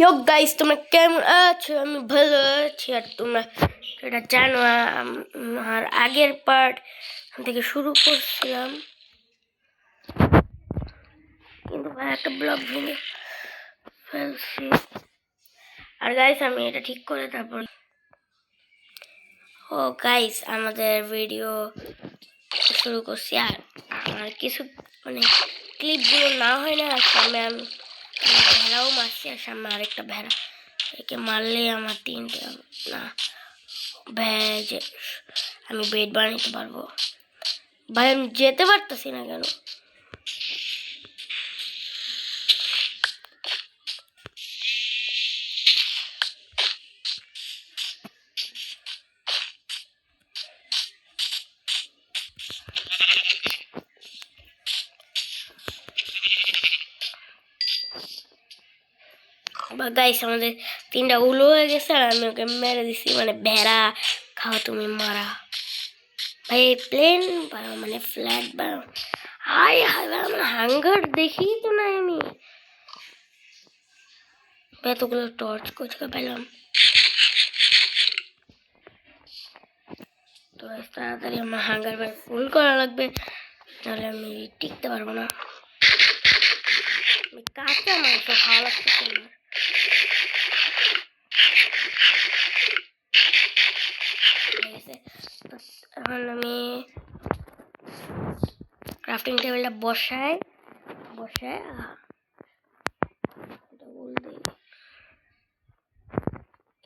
Yo guys, তোমরা কেমন আছো? আমি ভালো আছি। আর তোমরা এটা জানো, আমার আগের পার্ট থেকে শুরু করছিলাম, কিন্তু ভাই একটা ব্লগ ভেঙে ফেলছি। আর গাইস আমি এটা ঠিক করে তারপর গাইস আমাদের ভিডিও শুরু করছি। আর আমার কিছু ক্লিপগুলো না হয় না, সামনে আমি ভেড়াও মারছি, আর সামনে আরেকটা ভেড়া, একে মারলে আমার 3টে না ভেজে আমি বেড বানাতে পারবো। ভাই আমি যেতে পারতেছি না কেন? গাইস আমাদের 3টা উলো হয়ে গেছে, আর আমি ওকে মেরে দিছি। ভেড়া খাও তুমি মারা। ভাই প্লেন ফ্ল্যাট বানাও। হাই হাই ভাই, আমার হাঙ্গার দেখি তো না আমি। এতগুলো টর্চ কোথায় পেলাম? তো তাড়াতাড়ি আমার হাঙ্গার ভাই ফুল করা লাগবে, নাহলে আমি টিকতে পারবো না। আমি কাঁচা মাংস খাওয়া লাগতেছে না। এখন আমি ক্রাফটিং টেবিলটা বসাই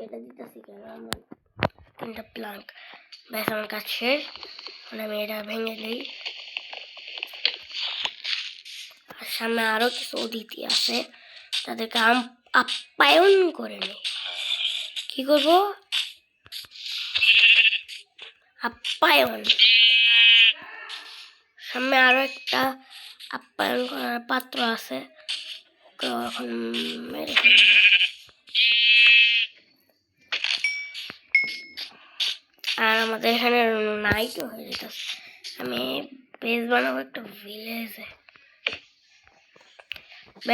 এটা দিতেছি কেন? আমার 3টা প্লাঙ্ক ব্যাস, আমার কাজ শেষ। আমি এটা ভেঙে দিই। আর সামনে আরো কিছু অতিথি আছে, তাদেরকে আপ্যায়ন করে নেই। কি করবো? আপ্যায়ন। সামনে আরো একটা আপ্যায়ন করার পাত্র আছে, এখন মেরে ফেলবো। আর আমাদের এখানে নাইটও হয়ে যেতেছে। আমি বেস বানাবো একটা ভিলেজে।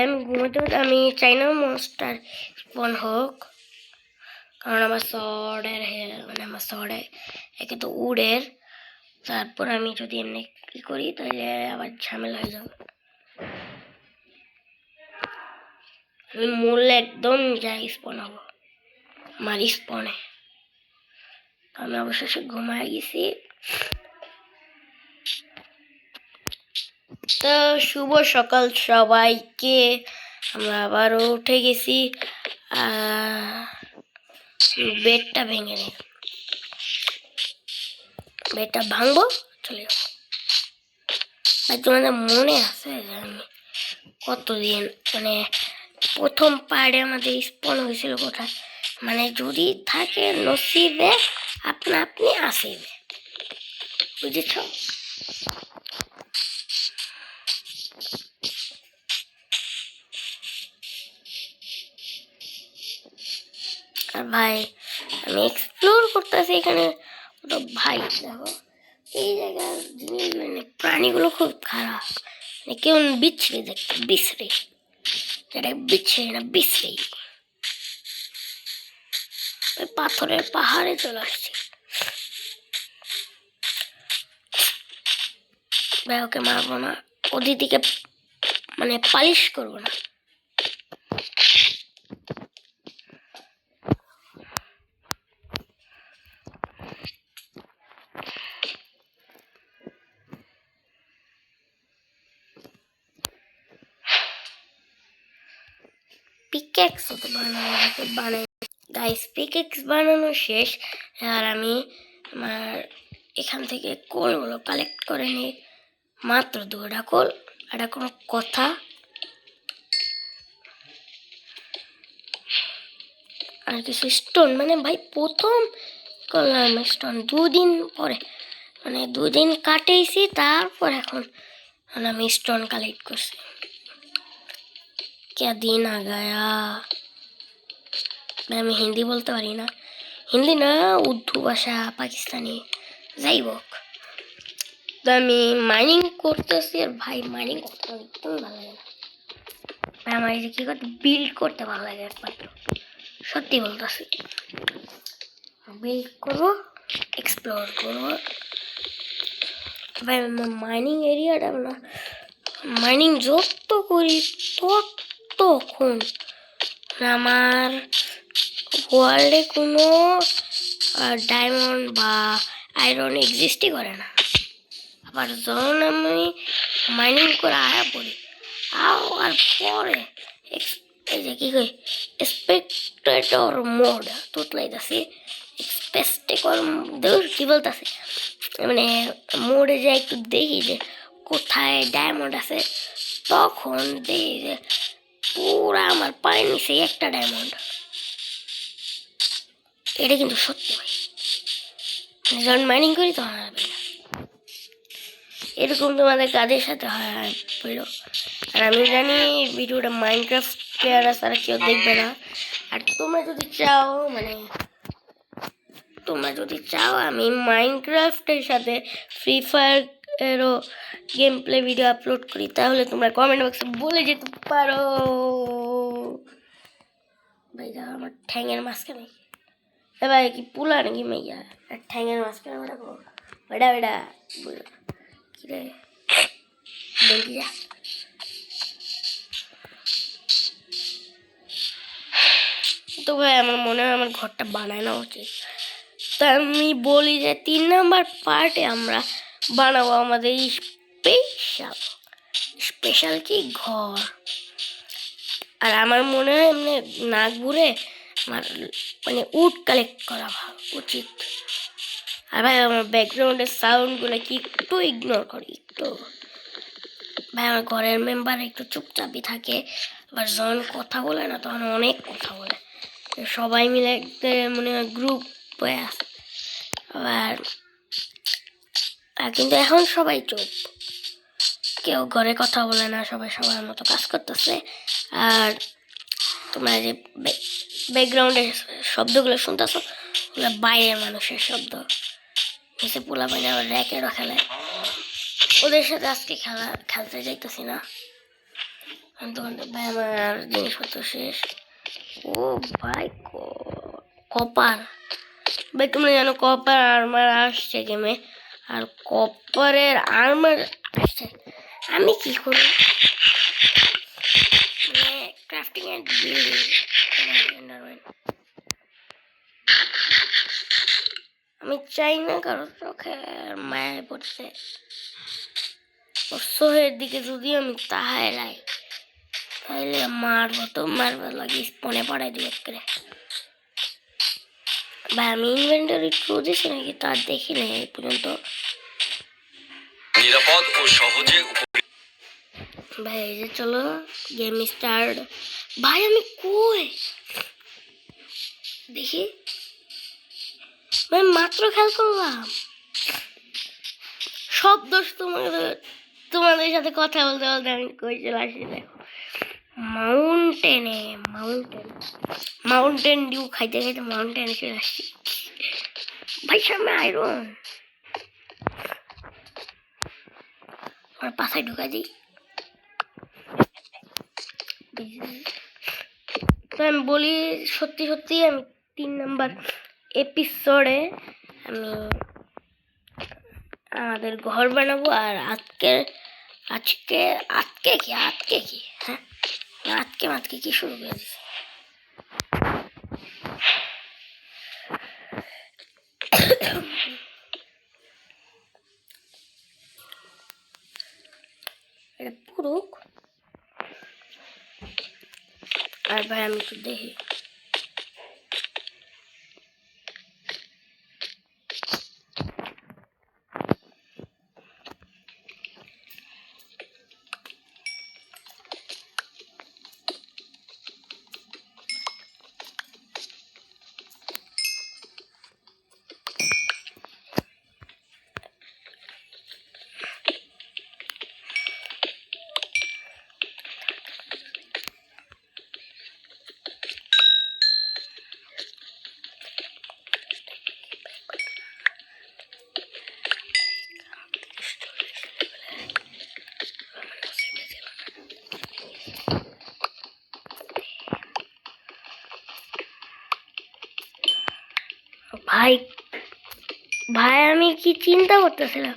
আমি ঘুমোতে আমি চাই না মনস্টার স্পন হোক, কারণ আমার শর্টে একে তো উড়ের। তারপর আমি যদি এমনি কি করি তাহলে আবার ঝামেলা হয়ে যাবে। আমি মরলে একদম যাই স্পন হবো আমার স্পনে। আমি অবশেষে ঘুমায় গেছি। তো শুভ সকাল সবাইকে। আমরা আবারও উঠে গেছি। বেডটা ভেঙে নেই, বেডটা ভাঙবো, চলে যাবো। তোমাদের মনে আছে যে আমি কতদিন প্রথম পার্টে আমাদের স্পন হয়েছিল কোথায়? যদি থাকে নসিবে আপনা আপনি আসিবে, বুঝেছ? আর ভাই আমি এক্সপ্লোর করতেছি এখানে। তো ভাই দেখো এই জায়গার জিনিস প্রাণীগুলো খুব খারাপ, কেমন বিচ্ছিরি দেখতে, বিশ্রী। যেটা বিচ্ছিরি না, বিশ্রী। পাথরের পাহাড়ে চলে আসছি। ভাই ওকে মারবো না, অতিথিকে পালিশ করবো না। পিকেক্স তো বানাই গাইস, পিকেক্স বানানো শেষ। আর আমি আমার এখান থেকে কোলগুলো কালেক্ট করে নিই, মাত্র 2টা কোল। এটা কোনো কথা? আর কিছু স্টোন, ভাই প্রথম করলাম স্টোন 2 দিন পরে, 2 দিন কাটেছি, তারপর এখন আমি স্টোন কালেক্ট করছি। क्या दिन आ गया। আমি হিন্দি বলতে পারি না, হিন্দি না উর্দু ভাষা, পাকিস্তানি, যাই হোক। তো আমি মাইনিং করতেছি, আর ভাই মাইনিং করতে আমার একদম ভালো লাগে না ভাই। আমার এই যে কি করতে বিল্ড করতে ভালো লাগে একমাত্র, সত্যি বলতেছি। বিল্ড করবো, এক্সপ্লোর করবো ভাই। মাইনিং এরিয়াটা না, মাইনিং যত করি ততক্ষণ আমার ওয়ার্ল্ডে কোনো ডায়মন্ড বা আয়রন এক্সিস্টই করে না। আবার যখন আমি মাইনিং করে আয়া পড়ি আর পরে এই যে কি কই স্পেক্টেটর মোড তুতলাইতেছি, স্পেক্টেটর কি বলতেছে মানে মোড়ে যাই একটু দেখি যে কোথায় ডায়মন্ড আছে, তখন দেখি যে পুরা আমার পায়ের নিচে একটা ডায়মন্ড। এটা কিন্তু সত্যি ভাই, যখন মাইনিং করি তখন আর না। এরকম তোমাদের কাদের সাথে হয় বললো। আর আমি জানি ভিডিওটা মাইনক্রাফট প্লেয়াররা ছাড়া কেউ দেখবে না। আর তোমরা যদি চাও আমি মাইনক্রাফটের সাথে ফ্রি ফায়ারেরও গেম প্লে ভিডিও আপলোড করি, তাহলে তোমরা কমেন্ট বক্সে বলে যেতে পারো। ভাই দেখো আমার ঠ্যাঙের মাঝখানে ভাই কি পুলা নাকি মাইয়া, আর ঠ্যাঙের মাঝখানে বেটা বেটা কি রে দেখি যা। তো ভাই আমার মনে হয় আমার ঘরটা বানানো উচিত। তা আমি বলি যে 3 নাম্বার পার্টে আমরা বানাবো আমাদের স্পেশাল কি ঘর। আর আমার মনে হয় এমনি না ঘুরে আমার মানে উড কালেক্ট করা উচিত। আর ভাই আমার ব্যাকগ্রাউন্ডের সাউন্ডগুলো কি একটু ইগনোর করি একটু। ভাই আমার ঘরের মেম্বার একটু চুপচাপই থাকে, আবার যখন কথা বলে না তখন অনেক কথা বলে, সবাই মিলে মনে হয় গ্রুপ হয়ে আছে। আবার কিন্তু এখন সবাই চুপ, কেউ ঘরে কথা বলে না, সবাই সবার মতো কাজ করতেছে। আর তোমরা যে ব্যাকগ্রাউন্ডের শব্দগুলো শুনতেছো ওগুলো বাইরের মানুষের শব্দ। এসে পোলা পাইলে আবার র্যাকেটও খেলে, ওদের সাথে আজকে খেলতে যাইতেছি না। ভাই আমার জিনিসপত্র শেষ। ও ভাই কপার, ভাই তোমরা জানো কপার আর্মার আসছে গেমে, আর কপারের আর্মার আসছে। আমি কি করি ক্রাফটিং এন্ড বিল্ডিং, আমি চাই না কারো চোখে মায়ায় পড়ছে। সোহের দিকে যদি আমি তাহাই তাহলে মারবো লাগে স্পনে পড়াই দিই করে। ভাই আমি ইনভেন্টরি খুঁজেছি নাকি তার দেখি নাই এই পর্যন্ত। নিরাপদ ও সহজে ভাই এই যে চলো গেম স্টার্ট। ভাই আমি কই দেখি, ভাই মাত্র খেয়াল করলাম সব দোষ তোমাদের সাথে কথা বলতে বলতে আমি কই চলে আসি। দেখো মাউন্টেন ডিউ খাইতে খাইতে মাউন্টেনে চলে আসছি। ভাই সামনে আয়রন, আমার পাশায় ঢুকা দিই। তো আমি বলি সত্যি সত্যি আমি 3 নাম্বার এপিসোডে আমি আমাদের ঘর বানাবো। আর আজকে কি হ্যাঁ আজকে কি শুরু করে দিচ্ছে। এটা পুরুক। আর ভাই আমি একটু দেখি ভাই ভাই আমি কি চিন্তা করতেছিলাম,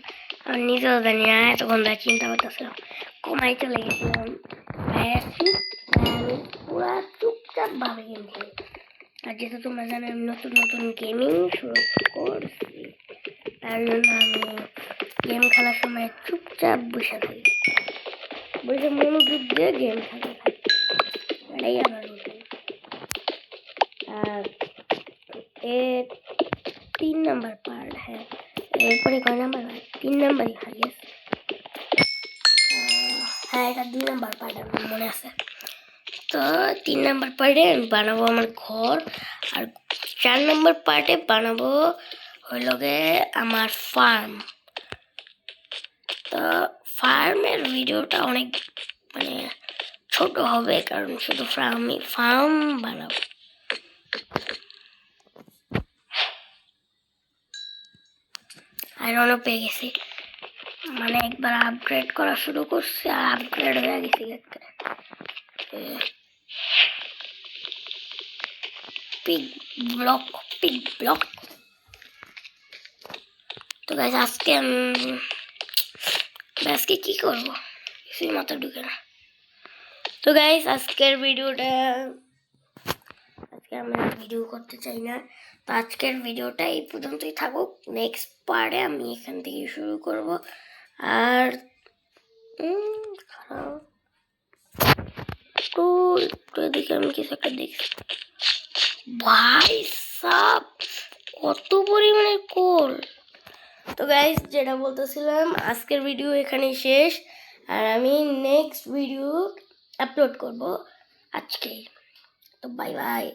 আমি নিজেও জানি না এতক্ষণ ধরে চিন্তা করতেছিলাম, কমাই চলে গেছিলাম। ভাইয়ের চুপ, আমি পুরা চুপচাপ ভাবে গেম খেলি। আর যেহেতু তোমরা জানো আমি নতুন নতুন গেমিং শুরু করছি, তার জন্য আমি গেম খেলার সময় চুপচাপ বসে থাকি, বসে মনোযোগ দিয়ে গেম খেলি, এটাই আমার রুটিন। আর এর 3 নাম্বার পার্ট, হ্যাঁ এরপরে কয় নাম্বার হয়, 3 নাম্বারই হয়। হ্যাঁ এটা 2 নাম্বার পার্ট আমার মনে আছে। তো 3 নাম্বার পার্টে আমি বানাবো আমার ঘর, আর 4 নাম্বার পার্টে বানাবো হইল গে আমার ফার্ম। তো ফার্মের ভিডিওটা অনেক মানে ছোট হবে, কারণ শুধু ফার্ম বানাবো। আয়রনও পেয়ে গেছি, মানে একবার আপগ্রেড করা শুরু করছি আর আপগ্রেড হয়ে গেছি। Pig block. তো গাইস আজকে কি করবো কিছুই মাথা ঢুকে না। তো গাইস আজকে আমি ভিডিও করতে চাই না, তো আজকের ভিডিওটা এই পর্যন্তই থাকুক। নেক্সট পার্টে আমি এখান থেকে শুরু করব। আর তো এদিকে আমি কিছু একটা দেখছি, ভাই সাব কত পরিমাণে কোল। তো গাইস যেটা বলতেছিলাম, আজকের ভিডিও এখানেই শেষ, আর আমি নেক্সট ভিডিও আপলোড করব আজকে। তো বাই বাই।